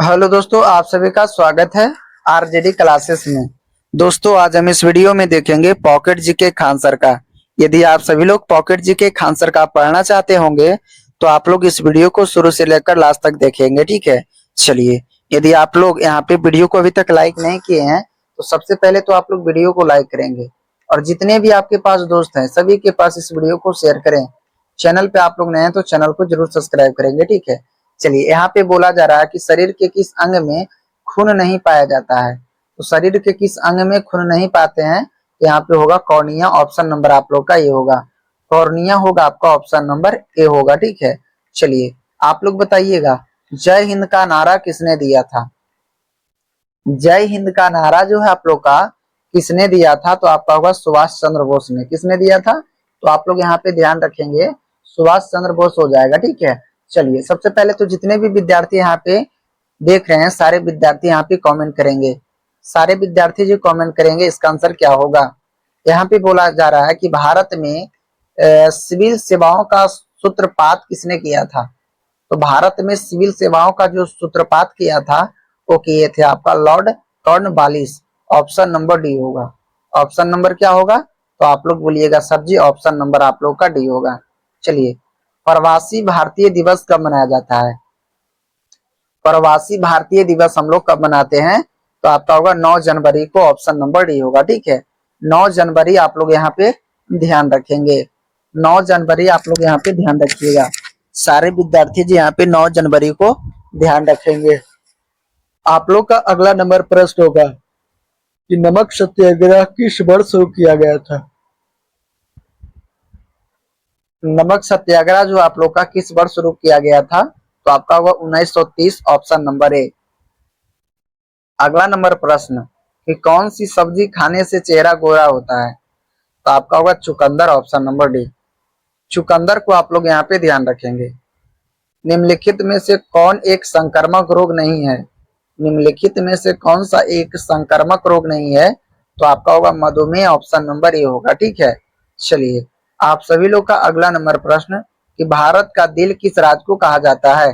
Hello दोस्तों, आप सभी का स्वागत है आरजेडी क्लासेस में। दोस्तों, आज हम इस वीडियो में देखेंगे पॉकेट जीके खानसर का। यदि आप सभी लोग पॉकेट जीके खानसर का पढ़ना चाहते होंगे तो आप लोग इस वीडियो को शुरू से लेकर लास्ट तक देखेंगे, ठीक है। चलिए, यदि आप लोग यहाँ पे वीडियो को अभी तक लाइक नहीं किए हैं तो सबसे पहले तो आप लोग वीडियो को लाइक करेंगे और जितने भी आपके पास दोस्त हैं सभी के पास इस वीडियो को शेयर करें। चैनल पे आप लोग नए हैं तो चैनल को जरूर सब्सक्राइब करेंगे, ठीक है। चलिए, यहाँ पे बोला जा रहा है कि शरीर के किस अंग में खून नहीं पाया जाता है। तो शरीर के किस अंग में खून नहीं पाते हैं, तो यहाँ पे होगा कॉर्निया। ऑप्शन नंबर आप लोग का ये होगा, कॉर्निया होगा आपका, ऑप्शन नंबर ए होगा, ठीक है। चलिए, आप लोग बताइएगा, जय हिंद का नारा किसने दिया था? जय हिंद का नारा जो है आप लोग का किसने दिया था? तो आपका होगा सुभाष चंद्र बोस ने। किसने दिया था? तो आप लोग यहाँ पे ध्यान रखेंगे, सुभाष चंद्र बोस हो जाएगा, ठीक है। चलिए, सबसे पहले तो जितने भी विद्यार्थी यहाँ पे देख रहे हैं सारे विद्यार्थी यहाँ पे कमेंट करेंगे। सारे विद्यार्थी जो कमेंट करेंगे इसका आंसर क्या होगा। यहाँ पे बोला जा रहा है कि भारत में सिविल सेवाओं का सूत्रपात किसने किया था? तो भारत में सिविल सेवाओं का जो सूत्रपात किया था वो किए थे आपका Lord Cornwallis. Option number D होगा। ऑप्शन नंबर क्या होगा? तो आप लोग बोलिएगा सर जी, ऑप्शन नंबर आप लोग का डी होगा। चलिए, प्रवासी भारतीय दिवस कब मनाया जाता है? प्रवासी भारतीय दिवस हम लोग कब मनाते हैं? तो आपका होगा 9 जनवरी को। ऑप्शन नंबर डी होगा, ठीक है। 9 जनवरी आप लोग यहाँ पे ध्यान रखेंगे। 9 जनवरी आप लोग यहाँ पे ध्यान रखिएगा। सारे विद्यार्थी जी यहाँ पे 9 जनवरी को ध्यान रखेंगे। आप लोग का अगला नंबर प्रश्न होगा कि नमक सत्याग्रह किस वर्ष शुरू किया गया था? नमक सत्याग्रह जो आप लोग का किस वर्ष शुरू किया गया था? तो आपका होगा 1930। ऑप्शन नंबर ए। अगला नंबर प्रश्न कि कौन सी सब्जी खाने से चेहरा गोरा होता है? तो आपका होगा चुकंदर। Option number D. चुकंदर को आप लोग यहाँ पे ध्यान रखेंगे। निम्नलिखित में से कौन एक संक्रामक रोग नहीं है? निम्नलिखित में से कौन सा एक संक्रामक रोग नहीं है? तो आपका होगा मधुमेह। ऑप्शन नंबर ए होगा, ठीक है। चलिए, आप सभी लोग का अगला नंबर प्रश्न कि भारत का दिल किस राज्य को कहा जाता है?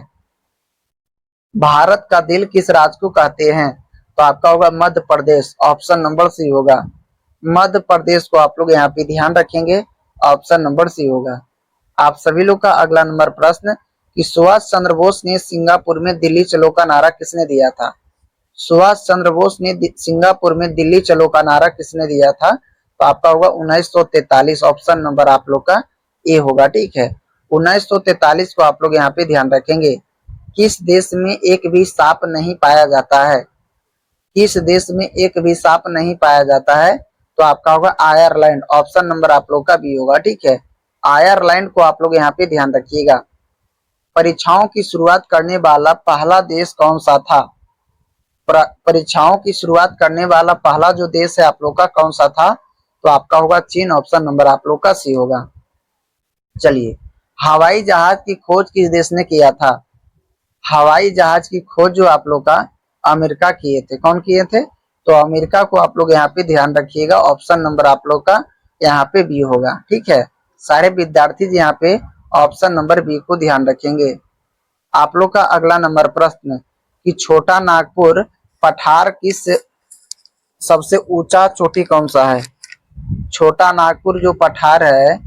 भारत का दिल किस राज्य को कहते हैं? तो आपका होगा मध्य प्रदेश। ऑप्शन नंबर सी होगा। मध्य प्रदेश को आप लोग यहाँ पे ध्यान रखेंगे। ऑप्शन नंबर सी होगा। आप सभी लोग का अगला नंबर प्रश्न कि सुभाष चंद्र बोस ने सिंगापुर में दिल्ली चलो का नारा किसने दिया था? सुभाष चंद्र बोस ने सिंगापुर में दिल्ली चलो का नारा किसने दिया था? तो आपका होगा 1943। ऑप्शन नंबर आप लोग का ए होगा, ठीक है। 1943 को आप लोग यहाँ पे ध्यान रखेंगे। किस देश में एक भी सांप नहीं पाया जाता है? किस देश में एक भी सांप नहीं पाया जाता है? तो आपका होगा आयरलैंड। ऑप्शन नंबर आप लोग का बी होगा, ठीक है। आयरलैंड को आप लोग यहाँ पे ध्यान रखिएगा। परीक्षाओं की शुरुआत करने वाला पहला देश कौन सा था? परीक्षाओं की शुरुआत करने वाला पहला जो देश है आप लोग का कौन सा था? तो आपका होगा चीन। ऑप्शन नंबर आप लोग का सी होगा। चलिए, हवाई जहाज की खोज किस देश ने किया था? हवाई जहाज की खोज जो आप लोग का अमेरिका किए थे। कौन किए थे? तो अमेरिका को आप लोग यहाँ पे ध्यान रखिएगा। ऑप्शन नंबर आप लोग का यहाँ पे बी होगा, ठीक है। सारे विद्यार्थी जी यहाँ पे ऑप्शन नंबर बी को ध्यान रखेंगे। आप लोग का अगला नंबर प्रश्न कि छोटा नागपुर पठार की सबसे ऊंचा चोटी कौन सा है? छोटा नागपुर जो पठार है,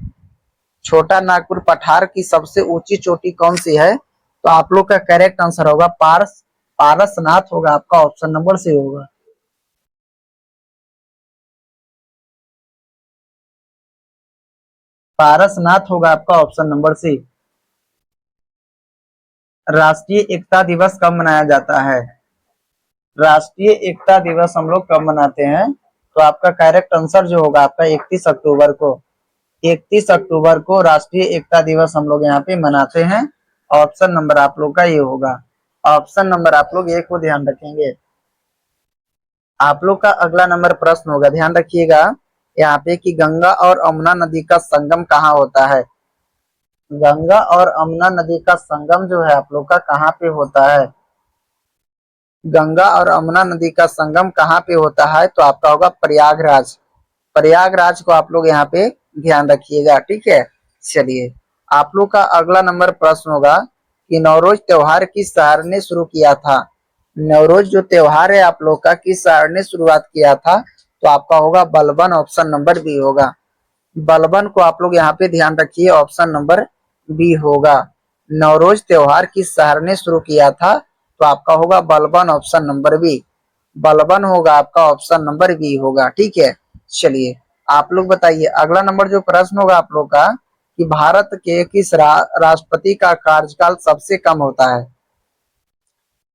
छोटा नागपुर पठार की सबसे ऊंची चोटी कौन सी है? तो आप लोग का करेक्ट आंसर होगा पारसनाथ होगा आपका। ऑप्शन नंबर सी होगा। पारसनाथ होगा आपका। Option number C. Rashtriya Ekta दिवस कब मनाया जाता है? राष्ट्रीय एकता दिवस हम लोग कब मनाते हैं? तो आपका करेक्ट आंसर जो होगा आपका 31 अक्टूबर को। 31 अक्टूबर को राष्ट्रीय एकता दिवस हम लोग यहाँ पे मनाते हैं। ऑप्शन नंबर आप लोग का ये होगा। ऑप्शन नंबर आप लोग ये को ध्यान रखेंगे। आप लोग का अगला नंबर प्रश्न होगा, ध्यान रखिएगा यहाँ पे कि गंगा और अमना नदी का संगम कहाँ होता है? गंगा और अमना नदी का संगम जो है आप लोग का कहाँ पे होता है? गंगा और अमना नदी का संगम कहाँ पे होता है? तो आपका होगा प्रयागराज। प्रयागराज को आप लोग यहाँ पे ध्यान रखिएगा, ठीक है। चलिए, आप लोग का अगला नंबर प्रश्न होगा कि नवरोज त्योहार किस शहर ने शुरू किया था? नवरोज जो त्योहार है आप लोग का किस शहर ने शुरुआत किया था? तो आपका होगा बलबन, ऑप्शन नंबर बी होगा। बलबन को आप लोग यहाँ पे ध्यान रखिए, ऑप्शन नंबर बी होगा। नवरोज त्योहार किस शहर ने शुरू किया था? तो आपका होगा Balban, option number B. Balban होगा आपका, ऑप्शन नंबर बी होगा। ठीक है, चलिए आप लोग बताइए अगला नंबर जो प्रश्न होगा आप लोग का कि भारत के किस राष्ट्रपति का कार्यकाल सबसे कम होता है?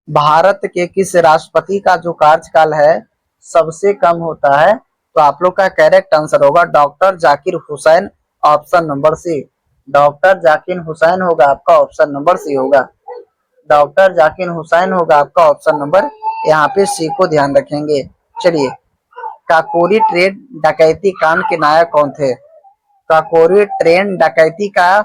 भारत के किस राष्ट्रपति का जो कार्यकाल है सबसे कम होता है? तो आप लोग का करेक्ट आंसर होगा doctor Zakir Hussain, option number C. Doctor Zakir Hussain होगा आपका, ऑप्शन नंबर सी होगा। डॉक्टर जाकिर हुसैन होगा आपका, ऑप्शन नंबर यहाँ पे सी को ध्यान रखेंगे। चलिए, काकोरी ट्रेन डकैती कांड के नायक कौन थे? काकोरी ट्रेन डकैती का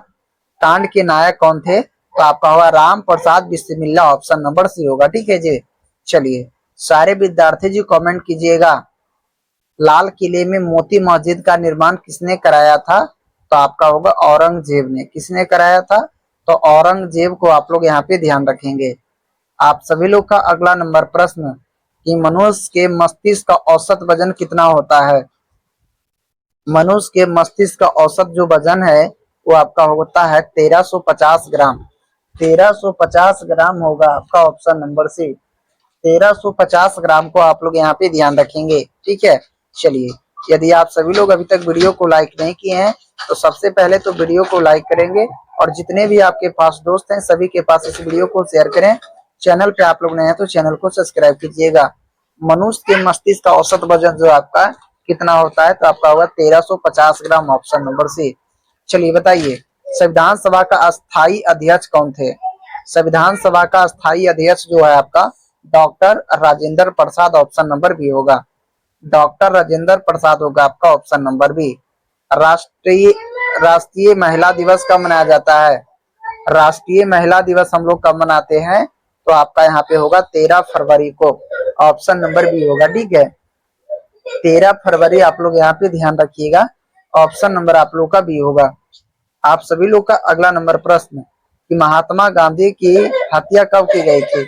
कांड के नायक कौन थे? तो आपका होगा राम प्रसाद बिस्मिल्ला, ऑप्शन नंबर सी होगा। ठीक है जी, चलिए सारे विद्यार्थी जी कमेंट कीजिएगा, लाल किले में मोती मस्जिद का निर्माण किसने कराया था? तो आपका होगा औरंगजेब ने। किसने कराया था? तो औरंगजेब को आप लोग यहाँ पे ध्यान रखेंगे। आप सभी लोग का अगला नंबर प्रश्न कि मनुष्य के मस्तिष्क का औसत वजन कितना होता है? मनुष्य के मस्तिष्क का औसत जो वजन है वो आपका होता है 1350 ग्राम। 1350 ग्राम होगा आपका, ऑप्शन नंबर सी। 1350 ग्राम को आप लोग यहाँ पे ध्यान रखेंगे। ठीक है, चलिए यदि आप सभी लोग अभी तक वीडियो को लाइक नहीं किए हैं तो सबसे पहले तो वीडियो को लाइक करेंगे और जितने भी आपके पास दोस्त हैं सभी के पास इस वीडियो को शेयर करें। चैनल पे आप लोग नए हैं तो चैनल को सब्सक्राइब कीजिएगा। मनुष्य के मस्तिष्क का औसत वजन जो आपका कितना होता है? तो आपका होगा 1350 ग्राम, ऑप्शन नंबर सी। चलिए बताइए संविधान सभा का अस्थाई अध्यक्ष कौन थे? संविधान सभा का अस्थाई अध्यक्ष जो है आपका doctor Rajendra Prasad, option number B होगा। डॉक्टर राजेंद्र प्रसाद होगा आपका, ऑप्शन नंबर बी। राष्ट्रीय राष्ट्रीय महिला दिवस कब मनाया जाता है? राष्ट्रीय महिला दिवस हम लोग कब मनाते हैं? तो आपका यहाँ पे होगा 13 फरवरी को, ऑप्शन नंबर बी होगा। ठीक है, 13 फरवरी आप लोग यहाँ पे ध्यान रखिएगा, ऑप्शन नंबर आप लोग का बी होगा। आप सभी लोग का अगला नंबर प्रश्न कि महात्मा गांधी की हत्या कब की गई थी?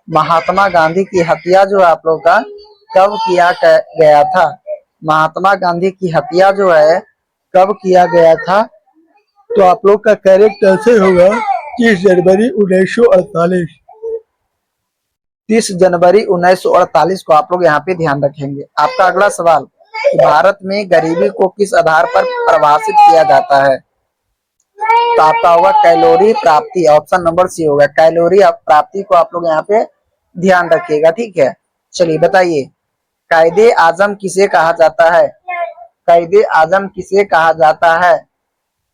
महात्मा गांधी की हत्या जो आप लोग का कब किया गया था? महात्मा गांधी की हत्या जो है कब किया गया था? तो आप लोग का करेक्ट आंसर होगा 30 जनवरी 1948। 30 जनवरी 1948 को आप लोग यहाँ पे ध्यान रखेंगे। आपका अगला सवाल, भारत में गरीबी को किस आधार पर परिभाषित किया जाता है? तो आपका होगा कैलोरी प्राप्ति, ऑप्शन नंबर सी होगा। कैलोरी प्राप्ति को आप लोग यहाँ पे ध्यान रखिएगा। ठीक है, चलिए बताइए कायदे आजम किसे कहा जाता है? कायदे आजम किसे कहा जाता है?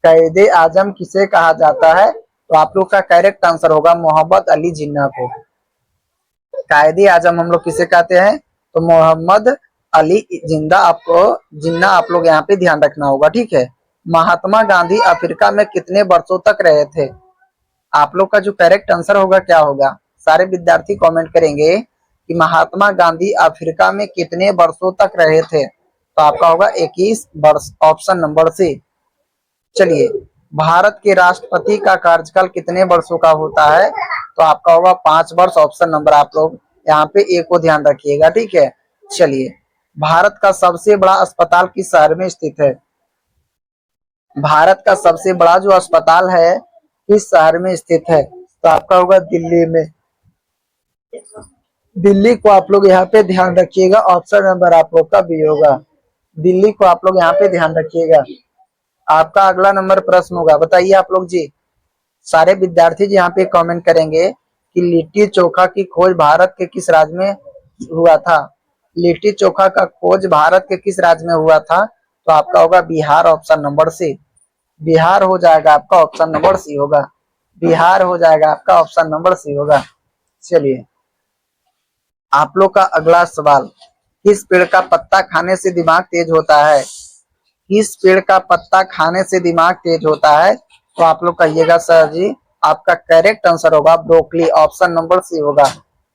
कायदे आजम किसे कहा जाता है? तो आप लोग का करेक्ट आंसर होगा मोहम्मद अली जिन्ना को। कायदे आजम हम लोग किसे कहते हैं? तो मोहम्मद अली जिन्ना आप लोग यहाँ पे ध्यान रखना होगा। ठीक है, महात्मा गांधी अफ्रीका में कितने वर्षों तक रहे थे? आप लोग का जो करेक्ट आंसर होगा क्या होगा? सारे विद्यार्थी कमेंट करेंगे कि महात्मा गांधी अफ्रीका में कितने वर्षों तक रहे थे? तो आपका होगा 21 वर्ष, ऑप्शन नंबर सी। चलिए भारत के राष्ट्रपति का कार्यकाल कितने वर्षों का होता है? तो आपका होगा 5 वर्ष, ऑप्शन नंबर आप लोग यहाँ पे ए को ध्यान रखिएगा। ठीक है, चलिए भारत का सबसे बड़ा अस्पताल किस शहर में स्थित है? भारत का सबसे बड़ा जो अस्पताल है किस शहर में स्थित है? तो आपका होगा दिल्ली में। दिल्ली को आप लोग यहाँ पे ध्यान रखिएगा, ऑप्शन नंबर आप लोग का बी होगा। दिल्ली को आप लोग यहाँ पे ध्यान रखिएगा। आपका अगला नंबर प्रश्न होगा, बताइए आप लोग जी, सारे विद्यार्थी जी यहाँ पे कमेंट करेंगे कि लिट्टी चोखा की खोज भारत के किस राज्य में हुआ था? लिट्टी चोखा का खोज भारत के किस राज्य में हुआ था? तो आपका होगा Bihar, option number C. Bihar हो जाएगा आपका, ऑप्शन नंबर सी होगा। बिहार हो जाएगा आपका, ऑप्शन नंबर सी होगा। चलिए आप लोग का अगला सवाल, किस पेड़ का पत्ता खाने से दिमाग तेज होता है? किस पेड़ का पत्ता खाने से दिमाग तेज होता है? तो आप लोग कहिएगा सर जी, आपका करेक्ट आंसर होगा ब्रोकली, ऑप्शन नंबर सी होगा।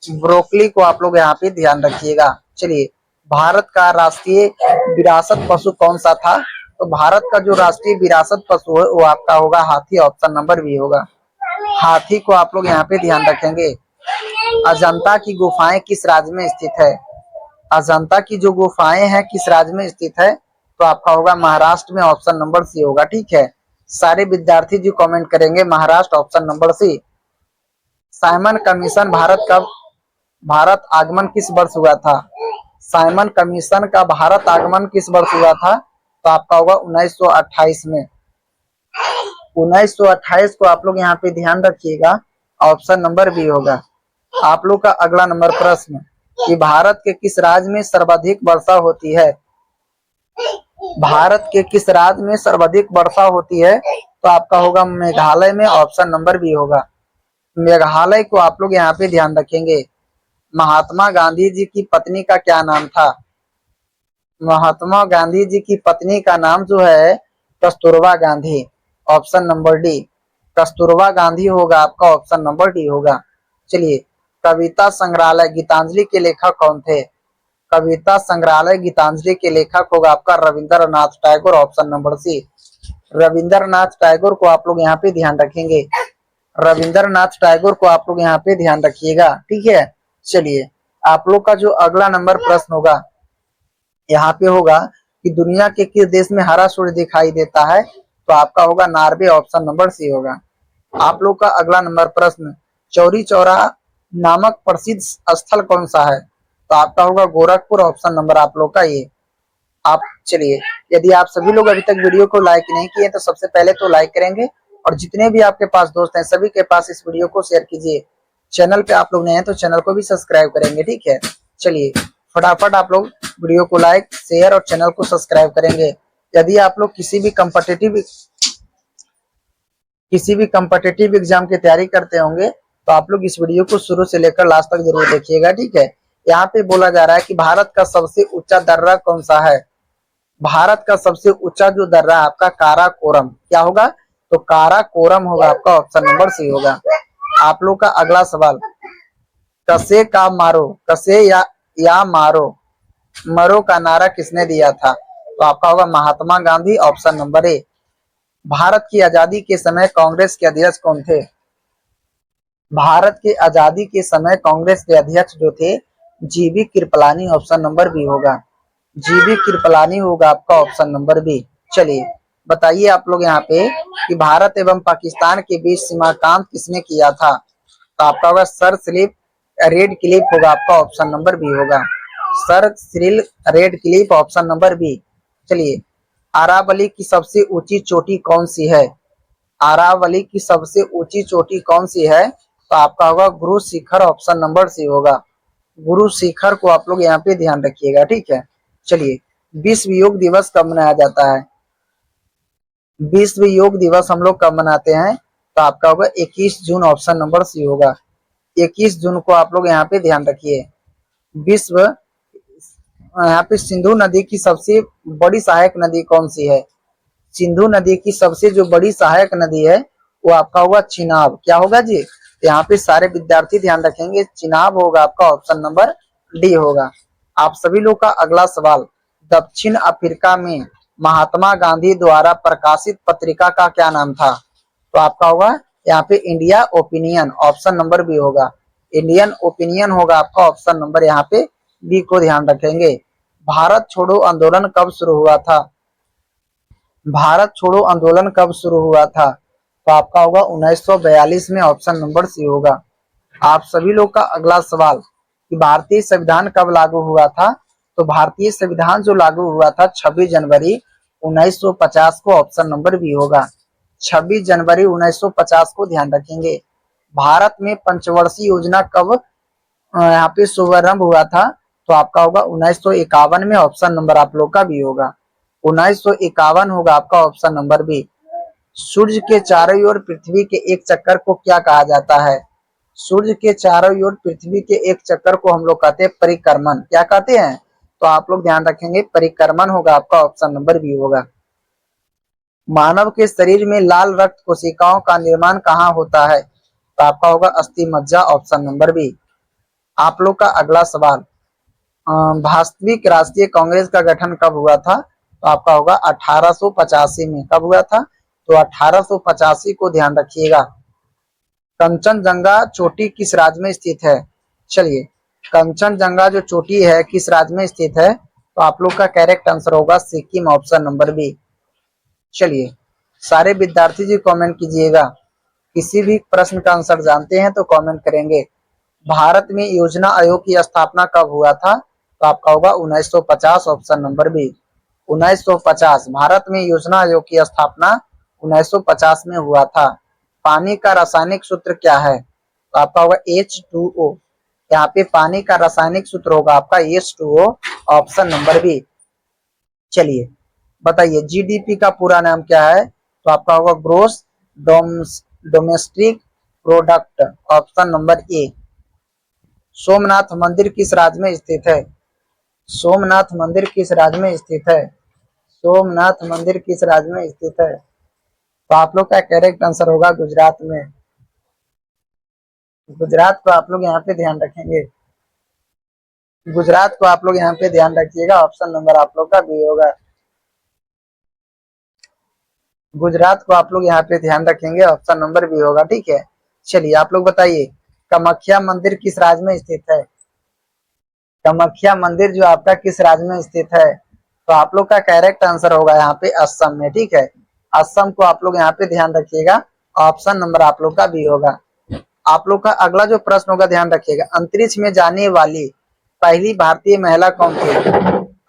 ब्रोकली को आप लोग यहाँ पे ध्यान रखिएगा। चलिए भारत का राष्ट्रीय विरासत पशु कौन सा था? तो भारत का जो राष्ट्रीय विरासत पशु है वो आपका होगा हाथी, ऑप्शन नंबर बी होगा। हाथी को आप लोग यहाँ पे ध्यान रखेंगे। अजंता की गुफाएं किस राज्य में स्थित है? अजंता की जो गुफाएं हैं किस राज्य में स्थित है? तो आपका होगा महाराष्ट्र में, ऑप्शन नंबर सी होगा। ठीक है, सारे विद्यार्थी जो कमेंट करेंगे Maharashtra, option number C. Simon commission Bharat आगमन किस वर्ष हुआ था? साइमन कमीशन का भारत आगमन किस वर्ष हुआ था? तो आपका होगा 1928 में। 1928 को आप लोग यहाँ पे ध्यान रखिएगा, ऑप्शन नंबर बी होगा। आप लोग का अगला नंबर प्रश्न कि भारत के किस राज्य में सर्वाधिक वर्षा होती है? भारत के किस राज्य में सर्वाधिक वर्षा होती है? तो आपका होगा मेघालय में, ऑप्शन नंबर बी होगा। मेघालय को आप लोग यहाँ पे ध्यान रखेंगे। महात्मा गांधी जी की पत्नी का क्या नाम था? महात्मा गांधी जी की पत्नी का नाम जो है Kasturba Gandhi, option number D. Kasturba Gandhi होगा आपका, ऑप्शन नंबर डी होगा। चलिए, कविता संग्रहालय गीतांजलि के लेखक कौन थे? कविता संग्रहालय गीतांजलि के लेखक होगा आपका Rabindranath Tagore, option number C. Rabindranath Tagore को आप लोग यहाँ पे ध्यान रखेंगे। रविंद्रनाथ टैगोर को आप लोग यहाँ पे ध्यान रखिएगा। ठीक है, चलिए आप लोग का जो अगला नंबर प्रश्न होगा यहाँ पे होगा कि दुनिया के किस देश में हरा सूर्य दिखाई देता है? तो आपका होगा नॉर्वे, ऑप्शन नंबर सी होगा। आप लोग का अगला नंबर प्रश्न, चौरी चौरा नामक प्रसिद्ध स्थल कौन सा है? तो आपका होगा गोरखपुर, ऑप्शन नंबर आप लोग का ये। आप चलिए, यदि आप सभी लोग अभी तक वीडियो को लाइक नहीं किए तो सबसे पहले तो लाइक करेंगे, और जितने भी आपके पास दोस्त हैं सभी के पास इस वीडियो को शेयर कीजिए। चैनल पे आप लोग नए हैं तो चैनल को भी सब्सक्राइब करेंगे। ठीक है, चलिए फटाफट आप लोग वीडियो को लाइक, शेयर और चैनल को सब्सक्राइब करेंगे। यदि आप लोग किसी भी कम्पिटिटिव एग्जाम की तैयारी करते होंगे तो आप लोग इस वीडियो को शुरू से लेकर लास्ट तक जरूर देखिएगा। ठीक है, यहाँ पे बोला जा रहा है कि भारत का सबसे ऊंचा दर्रा कौन सा है? भारत का सबसे ऊंचा जो दर्रा है आपका काराकोरम, क्या होगा? तो काराकोरम होगा आपका, ऑप्शन नंबर सी होगा। आप लोग का अगला सवाल, कसे का मारो, कसे या मारो, मरो का नारा किसने दिया था? तो आपका होगा Mahatma Gandhi, option number A. Bharat की आजादी के समय कांग्रेस के अध्यक्ष कौन थे? भारत के आजादी के समय कांग्रेस के अध्यक्ष जो थे जीवी कृपलानी, ऑप्शन नंबर बी होगा। जीवी कृपलानी होगा आपका, ऑप्शन नंबर बी। चलिए बताइए आप लोग यहाँ पे कि भारत एवं पाकिस्तान के बीच सीमांकन किसने किया था? तो आपका होगा सर सिलिप रेड क्लिफ होगा आपका, ऑप्शन नंबर बी होगा। Sir Cyril Radcliffe, option number B. चलिए, अरावली की सबसे ऊंची चोटी कौन सी है? अरावली की सबसे ऊंची चोटी कौन सी है? तो आपका होगा गुरु शिखर, ऑप्शन नंबर सी होगा। गुरु शिखर को आप लोग यहाँ पे ध्यान रखिएगा। ठीक है, चलिए विश्व योग दिवस कब मनाया जाता है? विश्व योग दिवस हम लोग कब मनाते हैं? तो आपका होगा 21 जून, ऑप्शन नंबर सी होगा। 21 जून को आप लोग यहाँ पे ध्यान रखिए। विश्व, यहाँ पे सिंधु नदी की सबसे बड़ी सहायक नदी कौन सी है? सिंधु नदी की सबसे जो बड़ी सहायक नदी है वो आपका होगा चिनाब, क्या होगा जी? यहाँ पे सारे विद्यार्थी ध्यान रखेंगे, चिनाब होगा आपका, ऑप्शन नंबर डी होगा। आप सभी लोग का अगला सवाल, दक्षिण अफ्रीका में महात्मा गांधी द्वारा प्रकाशित पत्रिका का क्या नाम था? तो आपका होगा यहाँ पे India opinion, option number B होगा। इंडियन ओपिनियन होगा आपका, ऑप्शन नंबर यहाँ पे बी को ध्यान रखेंगे। भारत छोड़ो आंदोलन कब शुरू हुआ था? भारत छोड़ो आंदोलन कब शुरू हुआ था? तो आपका होगा 1942 में, ऑप्शन नंबर सी होगा। आप सभी लोग का अगला सवाल कि भारतीय संविधान कब लागू हुआ था? तो भारतीय संविधान जो लागू हुआ था 26 जनवरी 1950 को, ऑप्शन नंबर बी होगा। 26 जनवरी 1950 को ध्यान रखेंगे। भारत में पंचवर्षीय योजना कब यहाँ पे शुभारंभ हुआ था? तो आपका होगा 1951 में, ऑप्शन नंबर आप लोग का बी होगा। 1951 होगा आपका, ऑप्शन नंबर बी। सूर्य के चारों ओर पृथ्वी के एक चक्कर को क्या कहा जाता है? सूर्य के चारों ओर पृथ्वी के एक चक्कर को हम लोग कहते हैं परिक्रमण, क्या कहते हैं? तो आप लोग ध्यान रखेंगे, परिक्रमण होगा आपका, ऑप्शन नंबर बी होगा। मानव के शरीर में लाल रक्त कोशिकाओं का निर्माण कहाँ होता है? तो आपका होगा अस्थि मज्जा, ऑप्शन नंबर बी। आप लोग का अगला सवाल, वास्तविक राष्ट्रीय कांग्रेस का गठन कब हुआ था? तो आपका होगा 1885 में। कब हुआ था? तो 1885 को ध्यान रखिएगा। कंचनजंगा चोटी किस राज्य में स्थित है? चलिए, कंचनजंगा जो चोटी है किस राज्य में स्थित है? तो आप लोग का करेक्ट आंसर होगा सिक्किम, ऑप्शन नंबर बी। चलिए, सारे विद्यार्थी जी कमेंट कीजिएगा, किसी भी प्रश्न का आंसर जानते हैं तो कमेंट करेंगे। भारत में योजना आयोग की स्थापना कब हुआ था? तो आपका होगा 1950, ऑप्शन नंबर बी। 1950 भारत में योजना आयोग की स्थापना 1950 में हुआ था। पानी का रासायनिक सूत्र क्या है? तो आपका होगा H2O। यहाँ पे पानी का रासायनिक सूत्र होगा आपका H2O, ऑप्शन नंबर बी। चलिए बताइए, जीडीपी का पूरा नाम क्या है? तो आपका होगा gross domestic product, option number A. Somnath मंदिर किस राज्य में स्थित है? सोमनाथ मंदिर किस राज्य में स्थित है? सोमनाथ मंदिर किस राज्य में स्थित है? तो आप लोग का करेक्ट आंसर होगा गुजरात में। गुजरात को आप लोग यहाँ पे ध्यान रखेंगे, गुजरात को आप लोग यहाँ पे ध्यान रखिएगा, ऑप्शन नंबर आप लोग का बी होगा। गुजरात को आप लोग यहाँ पे ध्यान रखेंगे, ऑप्शन नंबर बी होगा, ठीक है। चलिए आप लोग बताइए, कामाख्या मंदिर किस राज्य में स्थित है? कामाख्या मंदिर जो आपका किस राज्य में स्थित है? तो आप लोग का करेक्ट आंसर होगा यहाँ पे असम में, ठीक है। असम को आप लोग यहाँ पे ध्यान रखिएगा, ऑप्शन नंबर आप लोग का बी होगा। आप लोग का अगला जो प्रश्न होगा ध्यान रखिएगा, अंतरिक्ष में जाने वाली पहली भारतीय महिला कौन थी?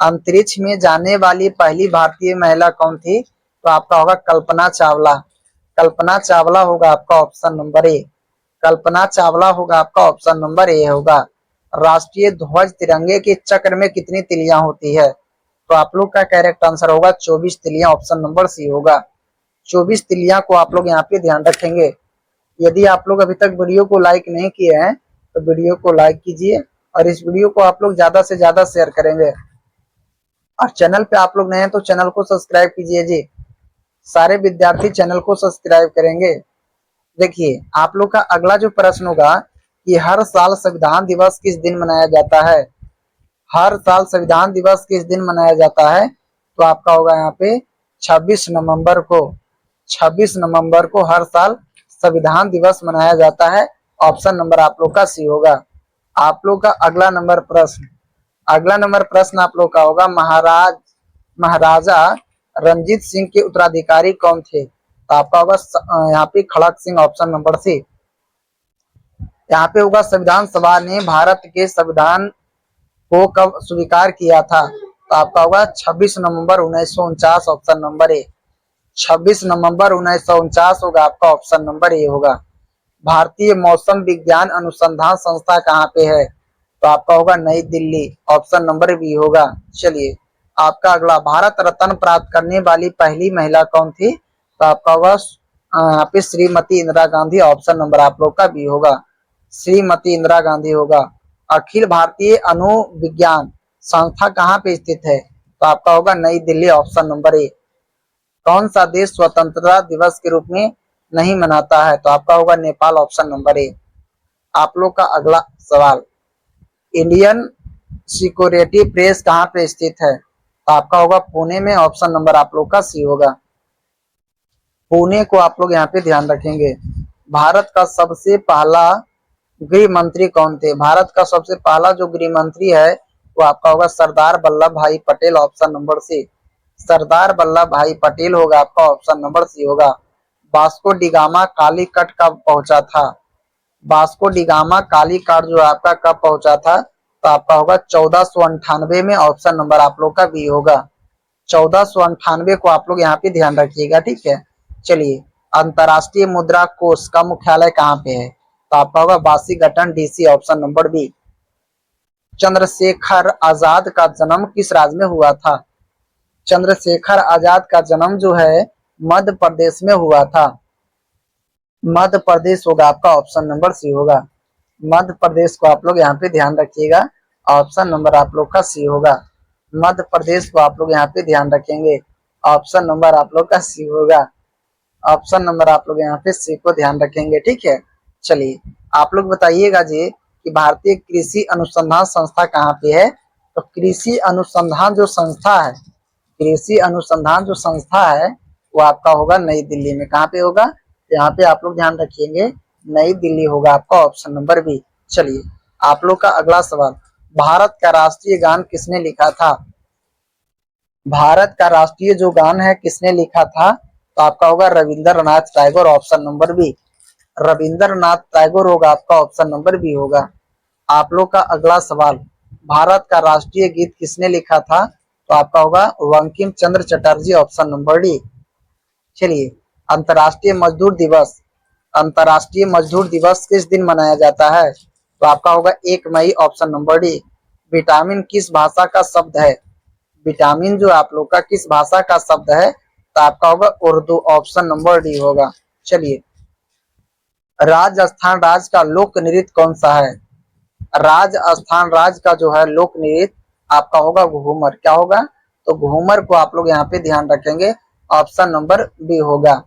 अंतरिक्ष में जाने वाली पहली भारतीय महिला कौन थी? तो आपका होगा कल्पना चावला। कल्पना चावला होगा आपका ऑप्शन नंबर ए। कल्पना चावला होगा आपका ऑप्शन नंबर ए होगा। राष्ट्रीय ध्वज तिरंगे के चक्र में कितनी तिलियां होती है? तो आप लोग का करेक्ट आंसर होगा 24 तिलियां, ऑप्शन नंबर सी होगा। 24 तिलियां को आप लोग यहाँ पे ध्यान रखेंगे। यदि आप लोग अभी तक वीडियो को लाइक नहीं किए हैं तो वीडियो को लाइक कीजिए और इस वीडियो को आप लोग ज्यादा से ज्यादा शेयर करेंगे। और चैनल पे आप लोग नए हैं तो चैनल को सब्सक्राइब कीजिए जी। सारे विद्यार्थी चैनल को सब्सक्राइब करेंगे। देखिए आप लोग का अगला जो प्रश्न होगा कि हर साल संविधान दिवस किस दिन मनाया जाता है? हर साल संविधान दिवस किस दिन मनाया जाता है? तो आपका होगा यहाँ पे 26 नवंबर को। 26 नवंबर को हर साल संविधान दिवस मनाया जाता है, ऑप्शन नंबर आप लोग का सी होगा। आप लोग का अगला नंबर प्रश्न, अगला नंबर प्रश्न आप लोग का होगा महाराजा रणजीत सिंह के उत्तराधिकारी कौन थे? तो आपका होगा यहाँ पे खड़क सिंह, ऑप्शन नंबर सी। यहाँ पे होगा संविधान सभा ने भारत के संविधान को कब स्वीकार किया था? तो आपका होगा 26 नवंबर 1949, ऑप्शन नंबर ए। 26 नवंबर 1949 होगा आपका, ऑप्शन नंबर ए होगा। भारतीय मौसम विज्ञान अनुसंधान संस्था कहाँ पे है? तो आपका होगा नई दिल्ली, ऑप्शन नंबर बी होगा। चलिए आपका अगला, भारत रत्न प्राप्त करने वाली पहली महिला कौन थी? तो आपका होगा यहाँ पे श्रीमती इंदिरा गांधी, ऑप्शन नंबर आप लोग का बी होगा। श्रीमती इंदिरा गांधी होगा। अखिल भारतीय अणुविज्ञान संस्था कहाँ पे स्थित है? तो आपका होगा नई दिल्ली, ऑप्शन नंबर ए। कौन सा देश स्वतंत्रता दिवस के रूप में नहीं मनाता है? तो आपका होगा नेपाल, ऑप्शन नंबर ए। आप लोग का अगला सवाल, इंडियन सिक्योरिटी प्रेस कहाँ पे स्थित है? तो आपका होगा पुणे में, ऑप्शन नंबर आप लोग का सी होगा। पुणे को आप लोग यहाँ पे ध्यान रखेंगे। भारत का सबसे पहला गृह मंत्री कौन थे? भारत का सबसे पहला जो गृह मंत्री है वो आपका होगा सरदार वल्लभ भाई पटेल, ऑप्शन नंबर सी। सरदार वल्लभ भाई पटेल होगा आपका, ऑप्शन नंबर सी होगा। वास्को डिगामा कालीकट कब पहुंचा था? वास्को डिगामा कालीकट जो आपका कब पहुंचा था? तो आपका होगा 1498 में, ऑप्शन नंबर आप लोग का बी होगा। 1498 को आप लोग यहाँ पे ध्यान रखिएगा, ठीक है। चलिए, अंतरराष्ट्रीय मुद्रा कोष का मुख्यालय कहाँ पे है? तो आपका होगा Washington DC, option number B. Chandrashekhar Azad का जन्म किस राज्य में हुआ था? चंद्रशेखर आजाद का जन्म जो है मध्य प्रदेश में हुआ था। मध्य प्रदेश होगा आपका, ऑप्शन नंबर सी होगा। मध्य प्रदेश को आप लोग यहाँ पे ध्यान रखिएगा, ऑप्शन नंबर आप लोग का सी होगा। मध्य प्रदेश को आप लोग यहाँ पे ध्यान रखेंगे, ऑप्शन नंबर आप लोग का सी होगा। ऑप्शन नंबर आप लोग यहाँ पे सी को ध्यान रखेंगे, ठीक है। चलिए आप लोग बताइएगा जी कि भारतीय कृषि अनुसंधान संस्था कहाँ पे है? तो कृषि अनुसंधान जो संस्था है, कृषि अनुसंधान जो संस्था है वो आपका होगा नई दिल्ली में। कहाँ पे होगा? यहाँ पे आप लोग ध्यान रखिएंगे, नई दिल्ली होगा आपका, ऑप्शन नंबर बी। चलिए आप लोग का अगला सवाल, भारत का राष्ट्रीय गान किसने लिखा था? भारत का राष्ट्रीय जो गान है किसने लिखा था? तो आपका होगा Rabindranath Tagore, option number B. Rabindranath Tagore होगा आपका, ऑप्शन नंबर बी होगा। आप लोग का अगला सवाल, भारत का राष्ट्रीय गीत किसने लिखा था? तो आपका होगा Bankim Chandra Chatterjee, option number D. चलिए, अंतर्राष्ट्रीय मजदूर दिवस, अंतर्राष्ट्रीय मजदूर दिवस किस दिन मनाया जाता है? तो आपका होगा 1 मई, ऑप्शन नंबर डी। विटामिन किस भाषा का शब्द है? विटामिन जो आप लोग का किस भाषा का शब्द है? तो आपका होगा उर्दू, ऑप्शन नंबर डी होगा। चलिए, राजस्थान राज्य का लोक नृत्य कौन सा है? राजस्थान राज्य का जो है लोक नृत्य आपका होगा घूमर। क्या होगा? तो घूमर को आप लोग यहाँ पे ध्यान रखेंगे, ऑप्शन नंबर बी होगा।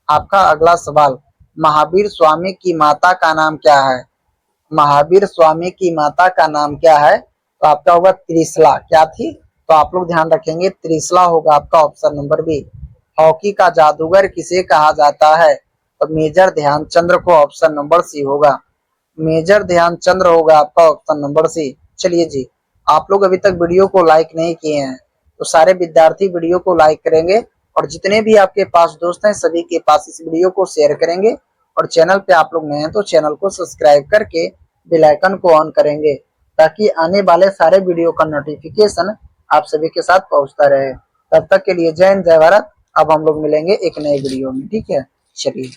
आपका अगला सवाल, महावीर स्वामी की माता का नाम क्या है? महावीर स्वामी की माता का नाम क्या है? तो आपका होगा त्रिशला। क्या थी? तो आप लोग ध्यान रखेंगे, त्रिशला होगा आपका, ऑप्शन नंबर बी। हॉकी का जादूगर किसे कहा जाता है? तो मेजर ध्यानचंद्र को, ऑप्शन नंबर सी होगा। मेजर ध्यानचंद्र होगा आपका, ऑप्शन नंबर सी। चलिए जी, आप लोग अभी तक वीडियो को लाइक नहीं किए हैं तो सारे विद्यार्थी वीडियो को लाइक करेंगे और जितने भी आपके पास दोस्त हैं सभी के पास इस वीडियो को शेयर करेंगे और चैनल पे आप लोग नए हैं तो चैनल को सब्सक्राइब करके बेल आइकन को ऑन करेंगे ताकि आने वाले सारे वीडियो का नोटिफिकेशन आप सभी के साथ पहुंचता रहे। तब तक के लिए जय हिंद, जय भारत। अब हम लोग मिलेंगे एक नए वीडियो में, ठीक है? चलिए।